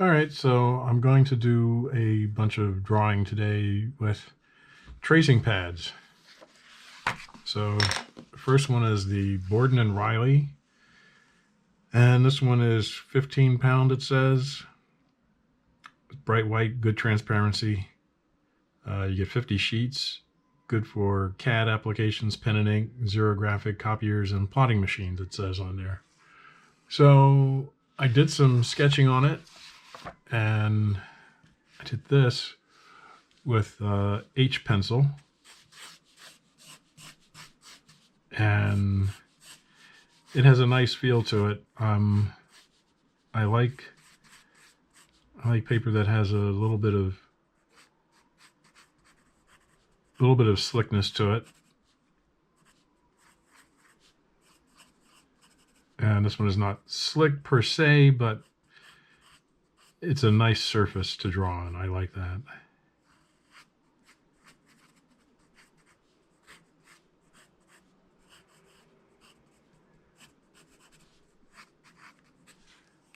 All right, so I'm going to do a bunch of drawing today with tracing pads. So the first one is the Borden and Riley, and this one is 15 pound, it says. Bright white, good transparency. You get 50 sheets, good for CAD applications, pen and ink, xerographic copiers, and plotting machines, it says on there. So I did some sketching on it, and I did this with H pencil, and it has a nice feel to it. I like paper that has a little bit of slickness to it, and this one is not slick per se, but it's a nice surface to draw on. I like that.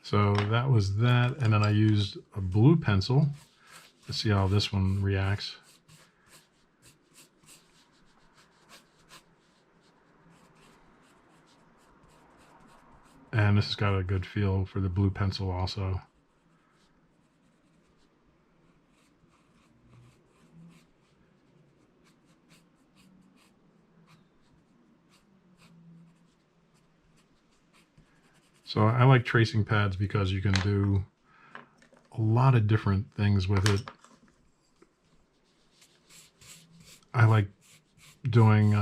So that was that, and then I used a blue pencil to see how this one reacts. And this has got a good feel for the blue pencil also. So I like tracing pads because you can do a lot of different things with it. I like doing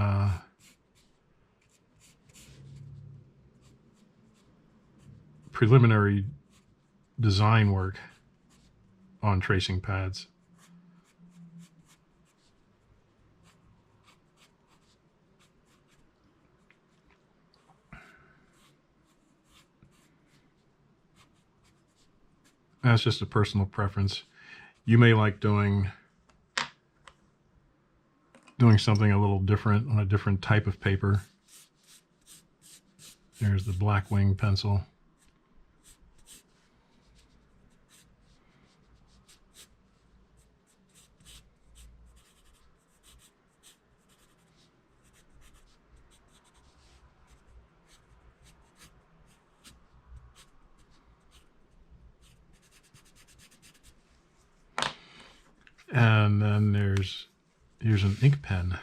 preliminary design work on tracing pads. That's just a personal preference. You may like doing something a little different on a different type of paper. There's the black wing pencil. And then here's an ink pen.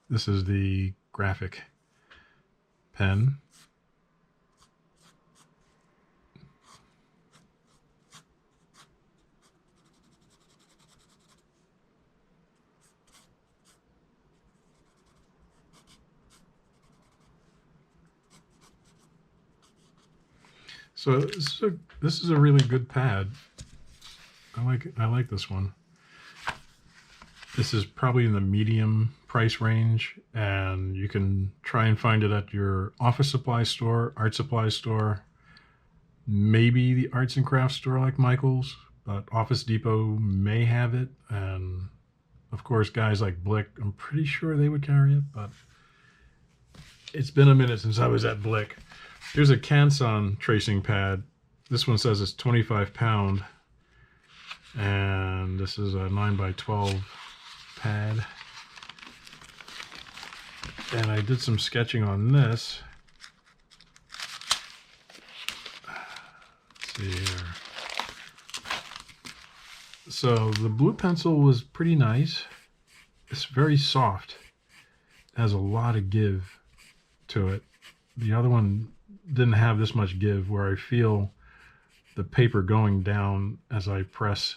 This is the graphic pen. So this is a really good pad. I like this one. This is probably in the medium price range, and you can try and find it at your office supply store, art supply store, maybe the arts and crafts store like Michael's, but Office Depot may have it, and of course guys like Blick, I'm pretty sure they would carry it, but it's been a minute since I was at Blick. Here's a Canson tracing pad. This one says it's 25 pound, and this is a 9x12 pad. And I did some sketching on this. Let's see here. So the blue pencil was pretty nice. It's very soft. It has a lot of give to it. The other one didn't have this much give, where I feel the paper going down as I press.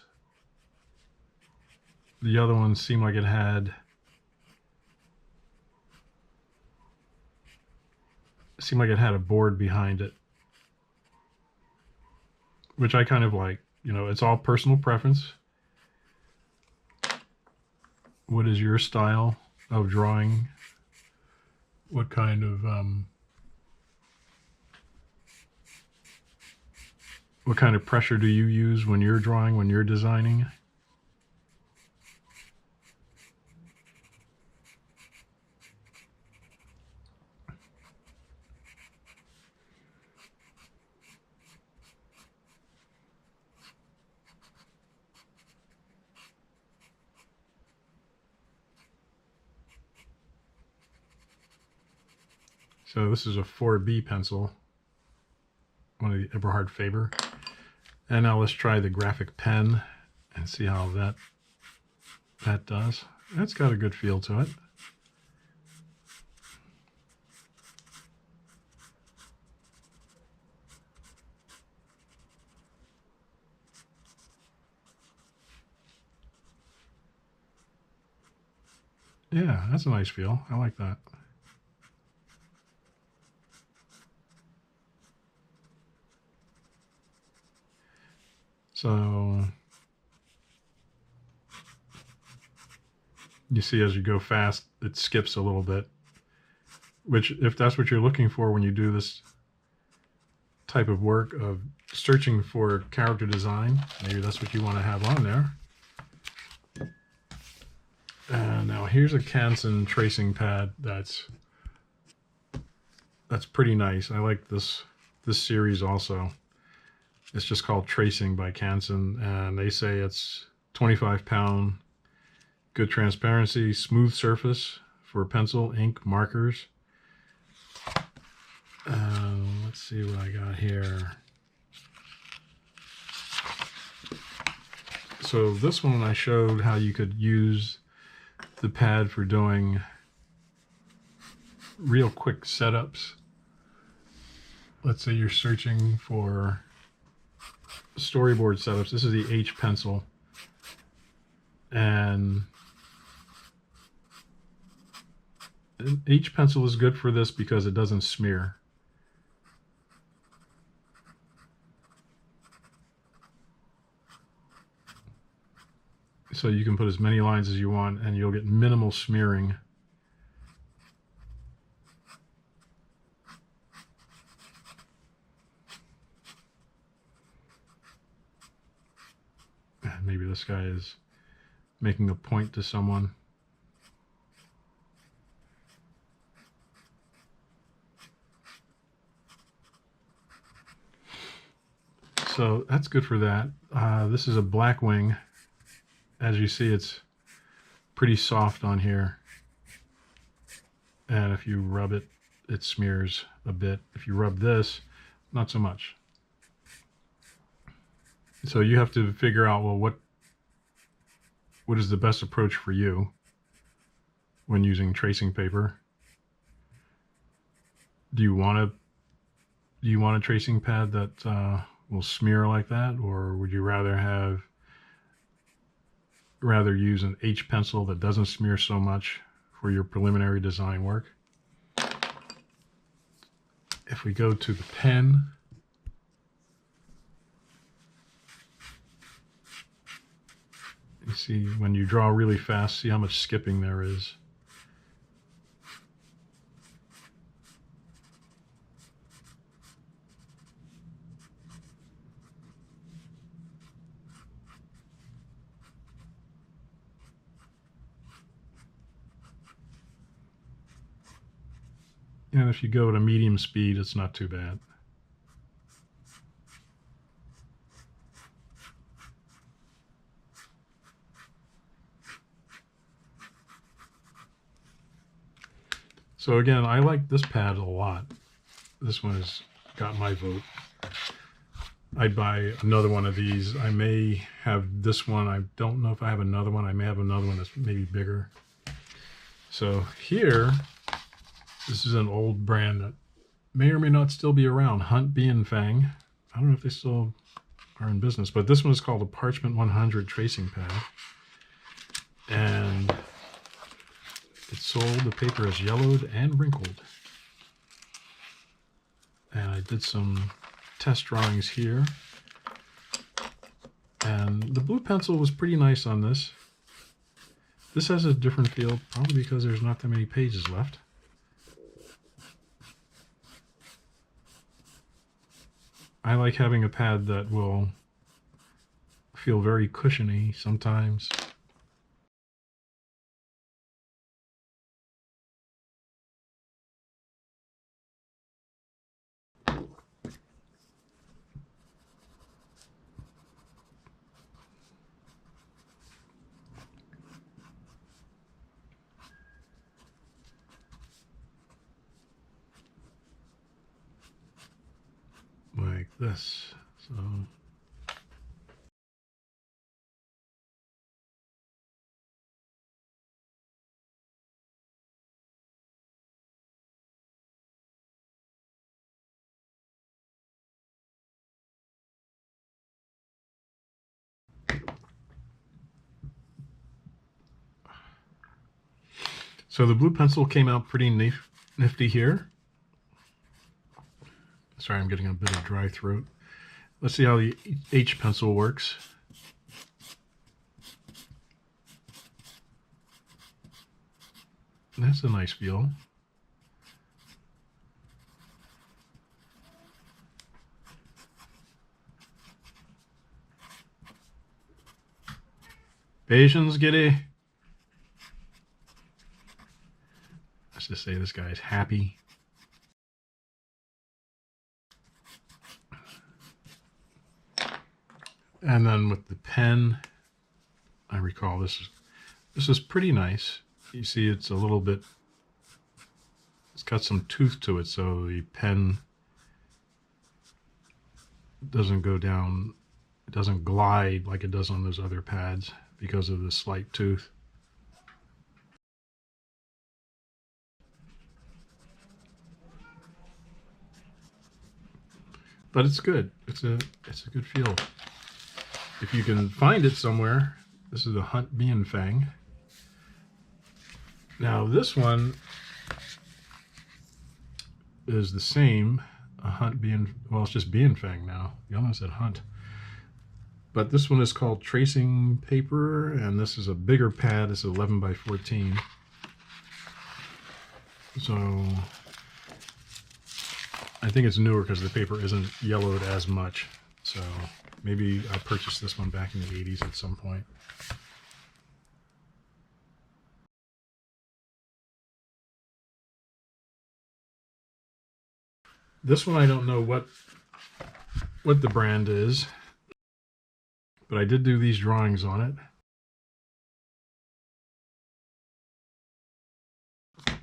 The other one seemed like it had a board behind it, which I kind of like. You know, it's all personal preference. What is your style of drawing? What kind of pressure do you use when you're drawing, when you're designing? So this is a 4B pencil, one of the Eberhard Faber. And now let's try the graphic pen and see how that does. That's got a good feel to it. Yeah, that's a nice feel. I like that. So you see as you go fast, it skips a little bit, which if that's what you're looking for when you do this type of work of searching for character design, maybe that's what you want to have on there. And now here's a Canson tracing pad that's pretty nice. I like this series also. It's just called Tracing by Canson, and they say it's 25-pound, good transparency, smooth surface for pencil, ink, markers. Let's see what I got here. So this one I showed how you could use the pad for doing real quick setups. Let's say you're searching for storyboard setups. This is the H pencil, and H pencil is good for this because it doesn't smear. So you can put as many lines as you want and you'll get minimal smearing. Maybe this guy is making a point to someone. So that's good for that. This is a black wing. As you see, it's pretty soft on here. And if you rub it, it smears a bit. If you rub this, not so much. So you have to figure out, well, what is the best approach for you when using tracing paper? Do you want a tracing pad that will smear like that, or would you rather use an H pencil that doesn't smear so much for your preliminary design work? If we go to the pen, you see when you draw really fast, see how much skipping there is. And if you go at a medium speed, it's not too bad. So again, I like this pad a lot. This one has got my vote. I'd buy another one of these. I may have this one. I don't know if I have another one. I may have another one that's maybe bigger. So here, this is an old brand that may or may not still be around, Hunt-Bienfang. I don't know if they still are in business, but this one is called a Parchment 100 tracing pad. And it's sold, the paper is yellowed and wrinkled. And I did some test drawings here. And the blue pencil was pretty nice on this. This has a different feel, probably because there's not that many pages left. I like having a pad that will feel very cushiony sometimes. this. So the blue pencil came out pretty nifty here. Sorry, I'm getting a bit of dry throat. Let's see how the H pencil works. That's a nice feel. Patience, Giddy. Let's just say this guy's happy. And then with the pen, I recall this is pretty nice. You see it's a little bit, it's got some tooth to it, so the pen doesn't go down, it doesn't glide like it does on those other pads because of the slight tooth. But it's good. It's a good feel. If you can find it somewhere, this is a Hunt-Bienfang. Now this one is the same, a well, it's just Bienfang now. You almost said Hunt. But this one is called Tracing Paper, and this is a bigger pad. It's 11 by 14. So I think it's newer because the paper isn't yellowed as much. So maybe I purchased this one back in the 80s at some point. This one I don't know what the brand is, but I did do these drawings on it.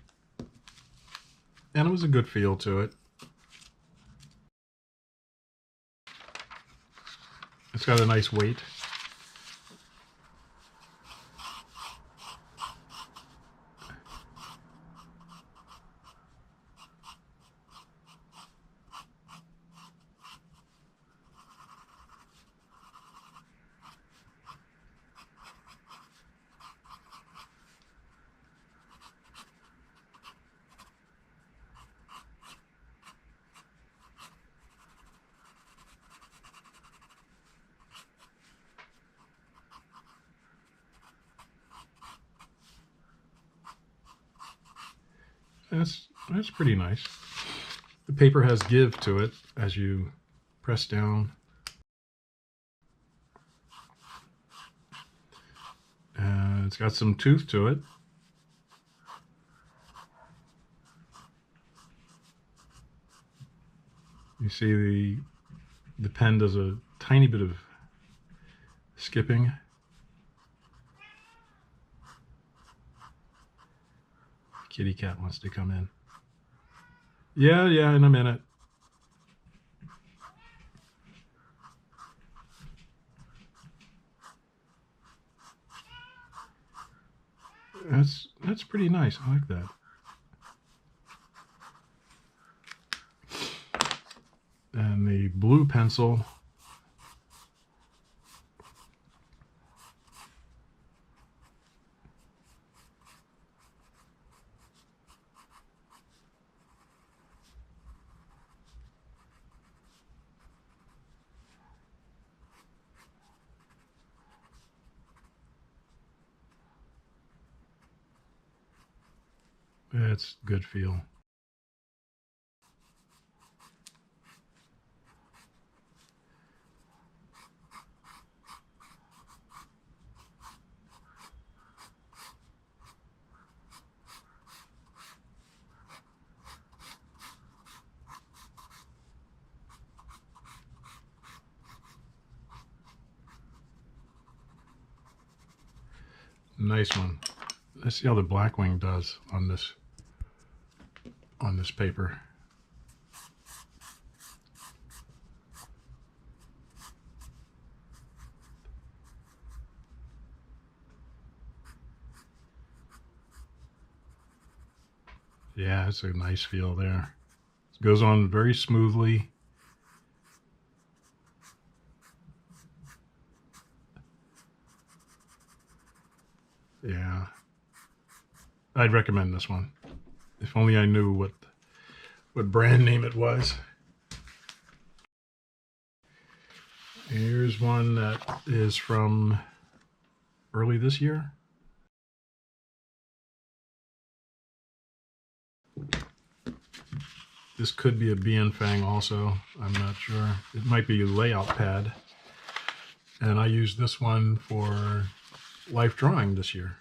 And it was a good feel to it. It's got a nice weight. That's pretty nice. The paper has give to it as you press down. It's got some tooth to it. You see the pen does a tiny bit of skipping. Kitty cat wants to come in. Yeah, in a minute. That's pretty nice. I like that. And the blue pencil, it's good feel. Nice one. Let's see how the Blackwing does on this paper. Yeah, it's a nice feel there. It goes on very smoothly. Yeah, I'd recommend this one. If only I knew what brand name it was. Here's one that is from early this year. This could be a Bienfang also. I'm not sure. It might be a layout pad. And I used this one for life drawing this year.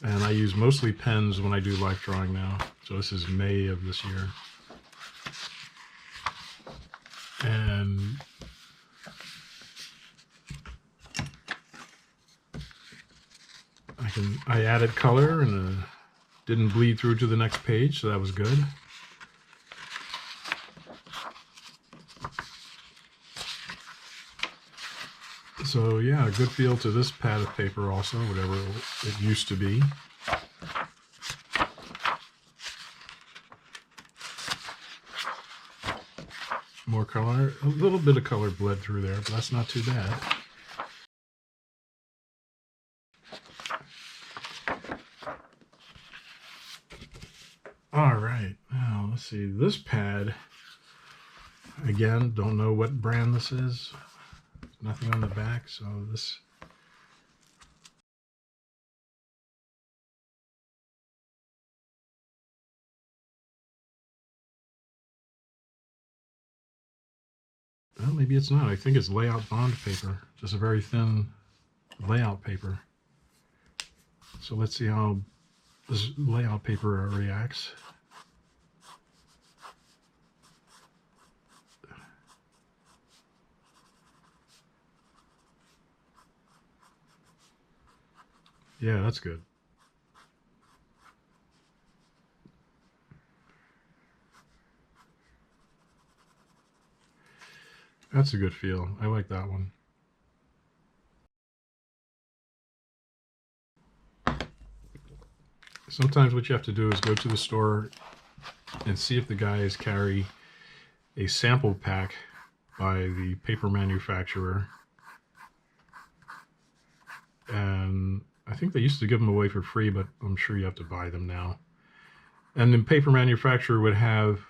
And I use mostly pens when I do life drawing now. So this is May of this year. And I added color and didn't bleed through to the next page, so that was good. So yeah, a good feel to this pad of paper also, whatever it used to be. More color, a little bit of color bled through there, but that's not too bad. All right, now let's see, this pad, again, don't know what brand this is. Nothing on the back, so this... Well, maybe it's not. I think it's layout bond paper, just a very thin layout paper. So let's see how this layout paper reacts. Yeah, that's good. That's a good feel. I like that one. Sometimes what you have to do is go to the store and see if the guys carry a sample pack by the paper manufacturer. And I think they used to give them away for free, but I'm sure you have to buy them now. And the paper manufacturer would have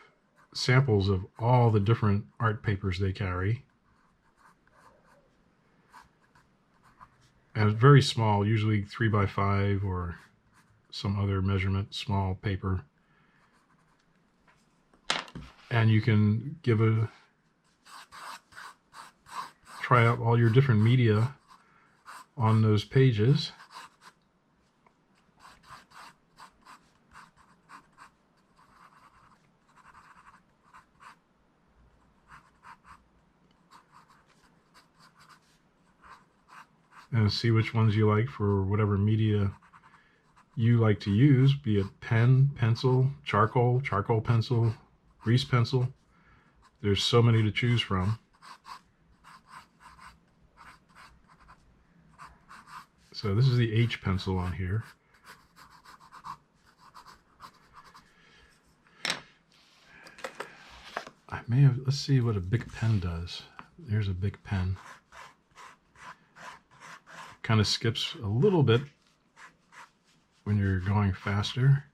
samples of all the different art papers they carry. And it's very small, usually 3x5 or some other measurement, small paper. And you can try out all your different media on those pages. And see which ones you like for whatever media you like to use, be it pen, pencil, charcoal pencil, grease pencil. There's so many to choose from. So this is the H pencil on here. I may have, let's see what a big pen does. There's a big pen. Kind of skips a little bit when you're going faster.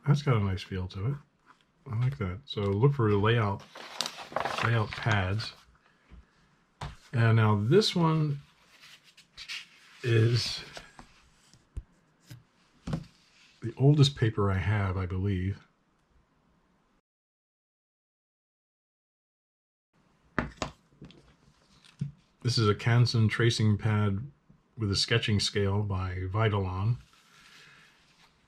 That's got a nice feel to it. I like that. So look for layout pads. And now this one is the oldest paper I have, I believe. This is a Canson tracing pad with a sketching scale by Vitalon,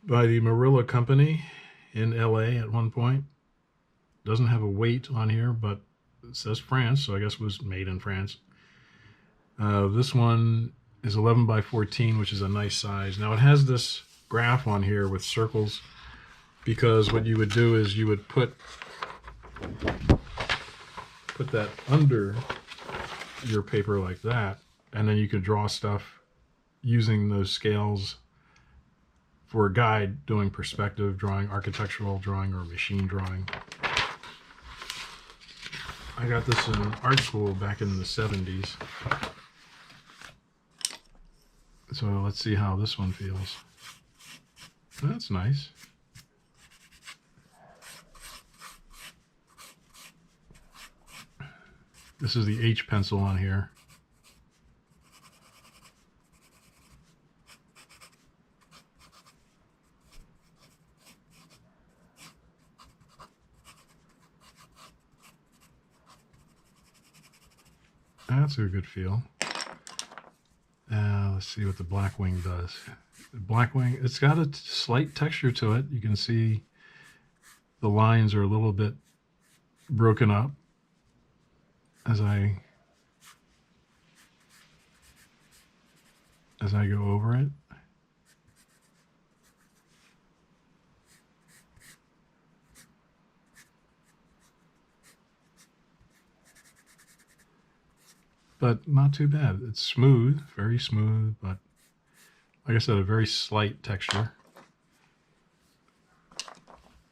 by the Marilla Company in LA at one point. Doesn't have a weight on here, but It says France, so I guess it was made in France. This one is 11 by 14, which is a nice size. Now it has this graph on here with circles, because what you would do is you would put that under your paper like that, and then you could draw stuff using those scales for a guide doing perspective drawing, architectural drawing, or machine drawing. I got this in art school back in the 70s. So let's see how this one feels. That's nice. This is the H pencil on here. That's a good feel. Let's see what the black wing does. The black wing, it's got a slight texture to it. You can see the lines are a little bit broken up as I go over it. But not too bad. It's smooth, very smooth, but like I said, a very slight texture.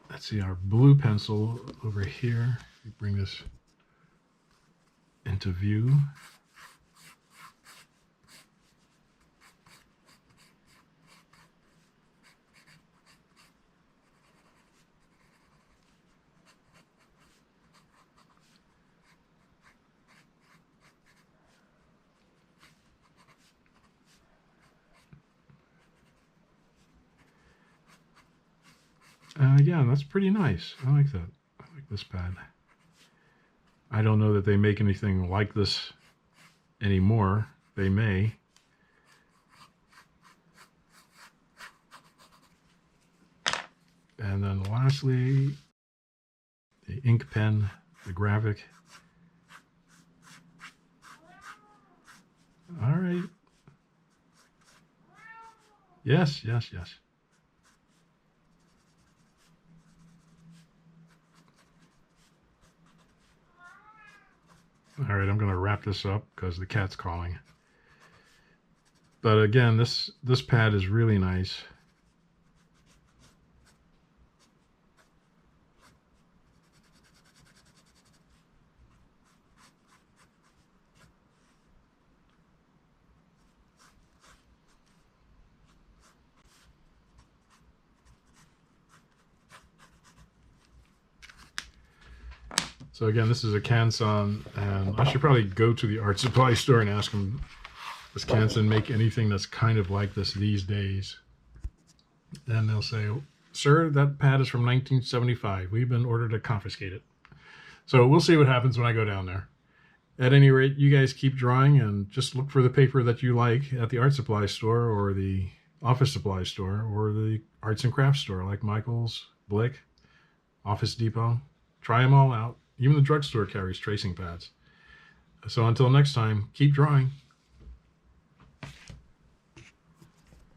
Let's see our blue pencil over here. Bring this into view. Yeah, that's pretty nice. I like that. I like this pad. I don't know that they make anything like this anymore. They may. And then lastly, the ink pen, the graphic. All right. Yes, yes, yes. All right, I'm going to wrap this up because the cat's calling. But again, this pad is really nice. So again, this is a Canson, and I should probably go to the art supply store and ask them, does Canson make anything that's kind of like this these days? And they'll say, sir, that pad is from 1975. We've been ordered to confiscate it. So we'll see what happens when I go down there. At any rate, you guys keep drawing and just look for the paper that you like at the art supply store or the office supply store or the arts and crafts store like Michael's, Blick, Office Depot. Try them all out. Even the drugstore carries tracing pads. So until next time, keep drawing.